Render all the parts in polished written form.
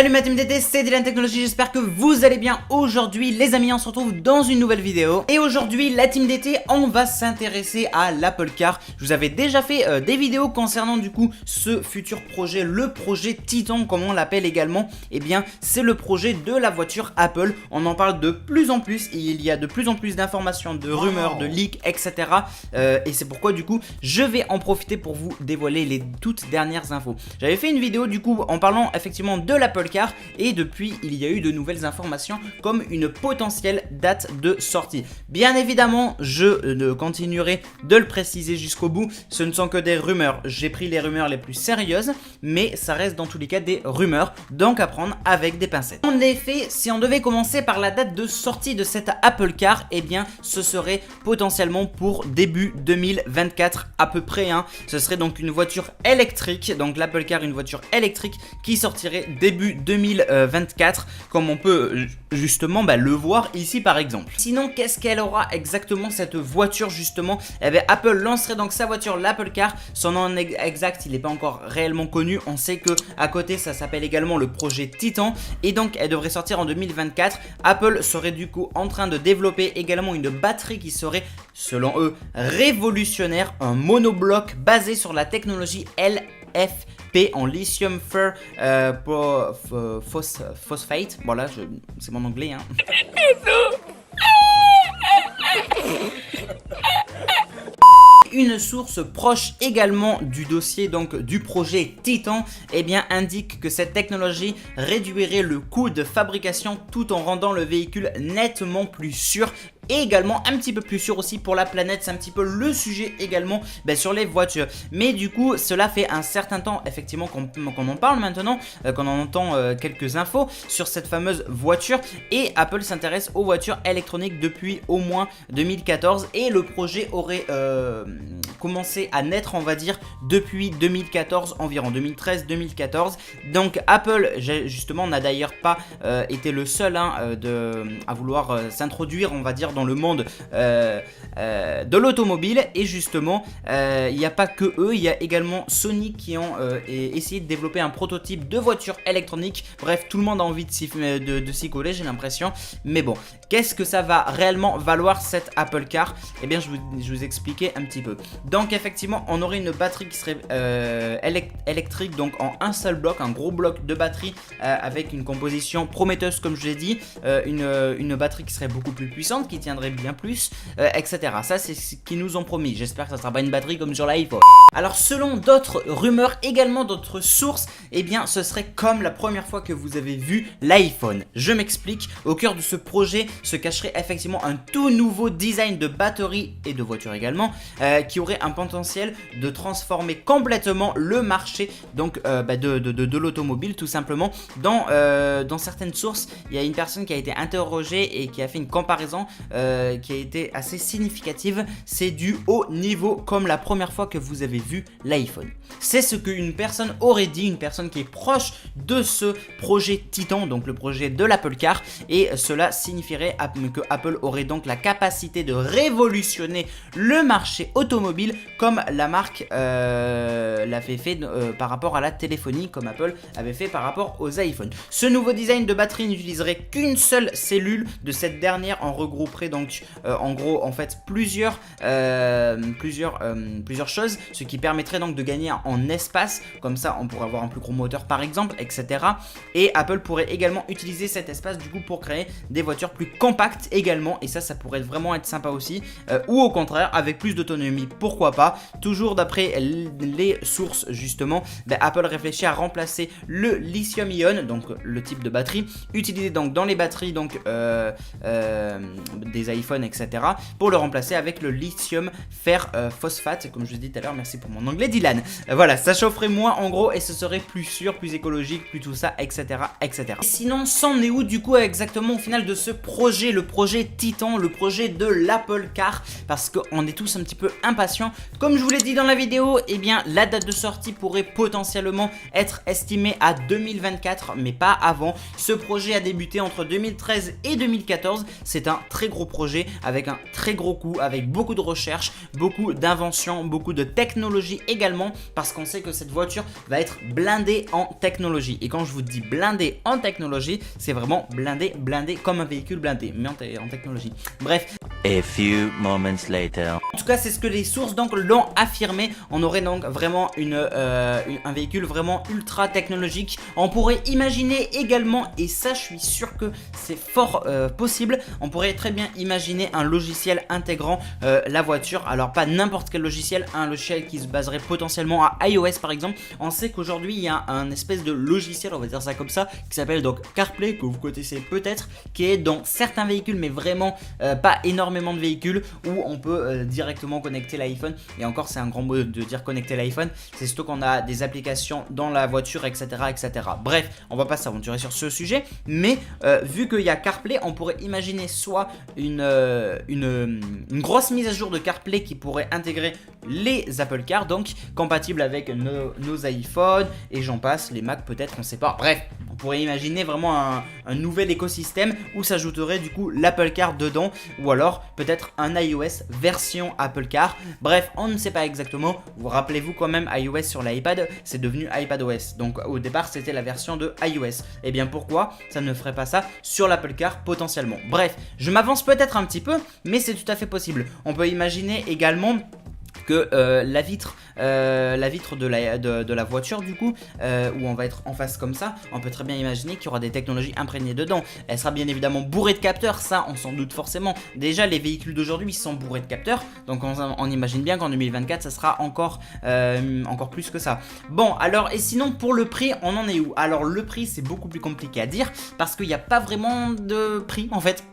Salut ma team DT, c'est Dylan Technologies, j'espère que vous allez bien. Aujourd'hui les amis, on se retrouve dans une nouvelle vidéo. Et aujourd'hui la team DT, on va s'intéresser à l'Apple Car. Je vous avais déjà fait des vidéos concernant du coup ce futur projet, le projet Titan comme on l'appelle également. Et bien c'est le projet de la voiture Apple. On en parle de plus en plus, il y a de plus en plus d'informations, de rumeurs, de leaks, etc. Et c'est pourquoi du coup je vais en profiter pour vous dévoiler les toutes dernières infos. J'avais fait une vidéo du coup en parlant effectivement de l'Apple Car et depuis il y a eu de nouvelles informations comme une potentielle date de sortie. Bien évidemment je continuerai de le préciser jusqu'au bout, ce ne sont que des rumeurs, j'ai pris les rumeurs les plus sérieuses mais ça reste dans tous les cas des rumeurs, donc à prendre avec des pincettes. En effet, si on devait commencer par la date de sortie de cette Apple Car, eh bien ce serait potentiellement pour début 2024 à peu près, hein. Ce serait donc une voiture électrique, donc l'Apple Car, une voiture électrique qui sortirait début 2024 comme on peut justement le voir ici par exemple. Sinon qu'est-ce qu'elle aura exactement cette voiture justement? Eh bien Apple lancerait donc sa voiture, l'Apple Car. Son nom exact il n'est pas encore réellement connu, on sait que à côté ça s'appelle également le projet Titan et donc elle devrait sortir en 2024. Apple serait du coup en train de développer également une batterie qui serait selon eux révolutionnaire, un monobloc basé sur la technologie LFP en lithium fer phosphate. Voilà, c'est mon anglais, hein. Une source proche également du dossier donc du projet Titan indique que cette technologie réduirait le coût de fabrication tout en rendant le véhicule nettement plus sûr et également un petit peu plus sûr aussi pour la planète. C'est un petit peu le sujet également sur les voitures. Mais du coup cela fait un certain temps effectivement qu'on en parle maintenant, qu'on en entend quelques infos sur cette fameuse voiture et Apple s'intéresse aux voitures électroniques depuis au moins 2014 et le projet aurait commencé à naître on va dire depuis 2014 environ, 2013-2014. Donc Apple justement n'a d'ailleurs pas été le seul à vouloir s'introduire on va dire dans le monde de l'automobile et justement il n'y a pas que eux, il y a également Sony qui ont essayé de développer un prototype de voiture électronique. Bref, tout le monde a envie de s'y coller j'ai l'impression, mais bon, qu'est-ce que ça va réellement valoir cette Apple Car? Eh bien je vous expliquais un petit peu. Donc effectivement on aurait une batterie qui serait électrique donc en un seul bloc, un gros bloc de batterie avec une composition prometteuse comme je l'ai dit, une batterie qui serait beaucoup plus puissante, qui tiendrait bien plus, etc. Ça c'est ce qu'ils nous ont promis. J'espère que ça sera pas une batterie comme sur l'iPhone. Alors selon d'autres rumeurs, également d'autres sources, eh bien ce serait comme la première fois que vous avez vu l'iPhone. Je m'explique, au cœur de ce projet se cacherait effectivement un tout nouveau design de batterie et de voiture également, qui aurait un potentiel de transformer complètement le marché donc de l'automobile tout simplement. Dans certaines sources, il y a une personne qui a été interrogée et qui a fait une comparaison qui a été assez significative. C'est du haut niveau comme la première fois que vous avez vu l'iPhone. C'est ce qu'une personne aurait dit, une personne qui est proche de ce projet Titan, donc le projet de l'Apple Car, et cela signifierait que Apple aurait donc la capacité de révolutionner le marché automobile comme la marque l'avait fait par rapport à la téléphonie, comme Apple avait fait par rapport aux iPhones. Ce nouveau design de batterie n'utiliserait qu'une seule cellule. De cette dernière en regrouperait donc en gros en fait plusieurs choses, ce qui permettrait donc de gagner en espace. Comme ça on pourrait avoir un plus gros moteur par exemple, etc. Et Apple pourrait également utiliser cet espace du coup pour créer des voitures plus compactes également, et ça pourrait vraiment être sympa aussi, ou au contraire avec plus d'autonomie, pourquoi pas. Toujours d'après les sources justement, Apple réfléchit à remplacer le lithium-ion, donc le type de batterie utilisé donc dans les batteries donc des iPhones, etc., pour le remplacer avec le lithium fer phosphate, comme je vous dis tout à l'heure. Merci pour mon anglais Dylan. Voilà, ça chaufferait moins en gros et ce serait plus sûr, plus écologique, plus tout ça, etc., etc. Et sinon, c'en est où du coup exactement au final de ce projet, le projet Titan, le projet de l'Apple Car? Parce qu'on est tous un petit peu impatients. Comme je vous l'ai dit dans la vidéo, eh bien la date de sortie pourrait potentiellement être estimée à 2024, mais pas avant. Ce projet a débuté entre 2013 et 2014. C'est un très gros gros projet, avec un très gros coût, avec beaucoup de recherche, beaucoup d'inventions, beaucoup de technologie également, parce qu'on sait que cette voiture va être blindée en technologie. Et quand je vous dis blindée en technologie, c'est vraiment blindé comme un véhicule blindé, mais en technologie. Bref. A few moments later. En tout cas, c'est ce que les sources donc l'ont affirmé. On aurait donc vraiment un véhicule vraiment ultra technologique. On pourrait imaginer également, et ça je suis sûr que c'est fort possible, on pourrait très bien imaginer un logiciel intégrant la voiture. Alors pas n'importe quel logiciel, un logiciel qui se baserait potentiellement à iOS par exemple. On sait qu'aujourd'hui il y a un espèce de logiciel, on va dire ça comme ça, qui s'appelle donc CarPlay, que vous connaissez peut-être, qui est dans certains véhicules, mais vraiment pas énormément de véhicules, où on peut directement connecter l'iPhone. Et encore, c'est un grand mot de dire connecter l'iPhone, c'est surtout qu'on a des applications dans la voiture, etc., etc. Bref, on va pas s'aventurer sur ce sujet, mais vu qu'il y a CarPlay, on pourrait imaginer soit une grosse mise à jour de CarPlay qui pourrait intégrer les Apple Car, donc compatible avec nos iPhones et j'en passe, les Mac peut-être, on sait pas. Bref, on pourrait imaginer vraiment un nouvel écosystème où s'ajouterait du coup l'Apple Car dedans, ou alors peut-être un iOS version Apple Car. Bref, on ne sait pas exactement. Vous rappelez-vous quand même, iOS sur l'iPad, c'est devenu iPadOS. Donc au départ, c'était la version de iOS. Et bien pourquoi ça ne ferait pas ça sur l'Apple Car potentiellement? Bref, je m'avance peut-être un petit peu, mais c'est tout à fait possible. On peut imaginer également que la vitre de la voiture du coup, où on va être en face comme ça, on peut très bien imaginer qu'il y aura des technologies imprégnées dedans. Elle sera bien évidemment bourrée de capteurs, ça on s'en doute forcément. Déjà les véhicules d'aujourd'hui sont bourrés de capteurs, donc on imagine bien qu'en 2024 ça sera encore plus que ça. Bon alors, et sinon pour le prix, on en est où? Alors le prix c'est beaucoup plus compliqué à dire, parce qu'il n'y a pas vraiment de prix en fait.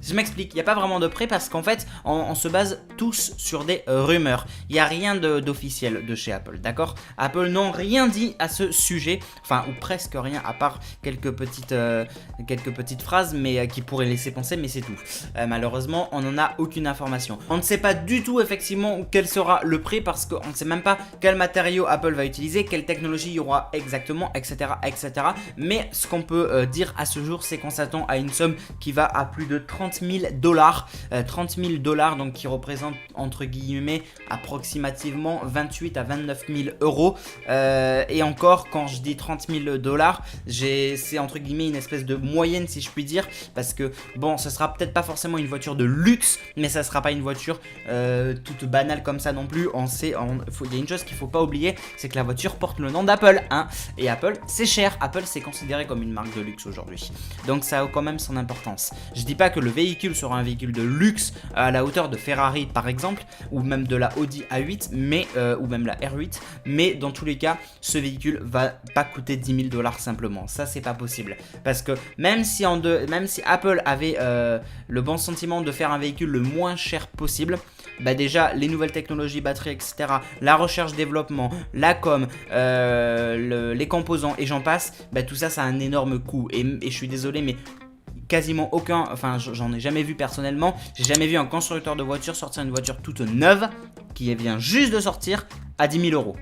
Je m'explique, il n'y a pas vraiment de prix parce qu'en fait, on se base tous sur des rumeurs. Il n'y a rien d'officiel de chez Apple, d'accord? Apple n'ont rien dit à ce sujet, enfin, ou presque rien, à part quelques petites phrases mais qui pourraient laisser penser, mais c'est tout. Malheureusement, on n'en a aucune information. On ne sait pas du tout, effectivement, quel sera le prix parce qu'on ne sait même pas quel matériau Apple va utiliser, quelle technologie il y aura exactement, etc., etc. Mais ce qu'on peut dire à ce jour, c'est qu'on s'attend à une somme qui va à plus de $30 000, $30 000, donc qui représente entre guillemets approximativement 28 à 29 000 euros. Et encore, quand je dis $30 000, c'est entre guillemets une espèce de moyenne si je puis dire, parce que bon, ce sera peut-être pas forcément une voiture de luxe, mais ça sera pas une voiture toute banale comme ça non plus. Il y a une chose qu'il faut pas oublier, c'est que la voiture porte le nom d'Apple, hein, et Apple c'est cher. Apple c'est considéré comme une marque de luxe aujourd'hui, donc ça a quand même son importance. Je dis pas que le véhicule sera un véhicule de luxe à la hauteur de Ferrari par exemple, ou même de la Audi A8, mais, ou même la R8, mais dans tous les cas ce véhicule va pas coûter $10 000 simplement. Ça c'est pas possible, parce que même si Apple avait le bon sentiment de faire un véhicule le moins cher possible, bah déjà les nouvelles technologies, batteries, etc., la recherche, développement, la com, les composants et j'en passe, bah tout ça ça a un énorme coût, et je suis désolé mais quasiment aucun, enfin j'en ai jamais vu personnellement, j'ai jamais vu un constructeur de voiture sortir une voiture toute neuve qui vient juste de sortir à 10 000 euros.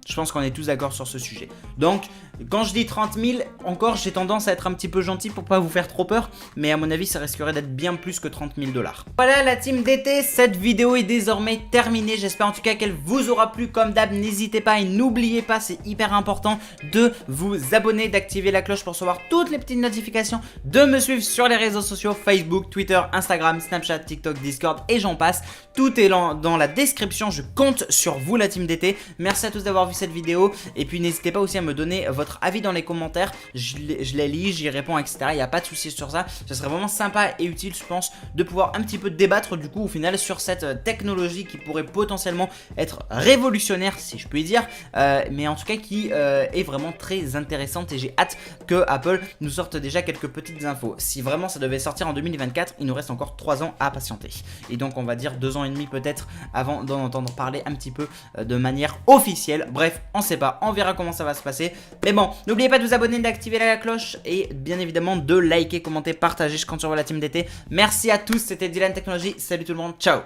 Je pense qu'on est tous d'accord sur ce sujet. Donc, quand je dis 30 000, encore, j'ai tendance à être un petit peu gentil pour pas vous faire trop peur. Mais à mon avis, ça risquerait d'être bien plus que $30 000. Voilà la team d'été, cette vidéo est désormais terminée. J'espère en tout cas qu'elle vous aura plu. Comme d'hab, n'hésitez pas et n'oubliez pas, c'est hyper important de vous abonner, d'activer la cloche pour recevoir toutes les petites notifications, de me suivre sur les réseaux sociaux, Facebook, Twitter, Instagram, Snapchat, TikTok, Discord et j'en passe. Tout est dans la description, je compte sur vous la team d'été. Merci à tous d'avoir vu cette vidéo et puis n'hésitez pas aussi à me donner votre avis dans les commentaires, je les lis, j'y réponds, etc. Il n'y a pas de souci sur ça, ce serait vraiment sympa et utile je pense de pouvoir un petit peu débattre du coup au final sur cette technologie qui pourrait potentiellement être révolutionnaire si je puis dire, mais en tout cas qui est vraiment très intéressante et j'ai hâte que Apple nous sorte déjà quelques petites infos. Si vraiment ça devait sortir en 2024, il nous reste encore 3 ans à patienter et donc on va dire 2 ans et demi peut-être avant d'en entendre parler un petit peu de manière officielle. Bref, on sait pas, on verra comment ça va se passer. Mais bon, n'oubliez pas de vous abonner, d'activer la cloche et bien évidemment de liker, commenter, partager. Je compte sur vous la team d'été. Merci à tous, c'était Dylan Technologies. Salut tout le monde, ciao.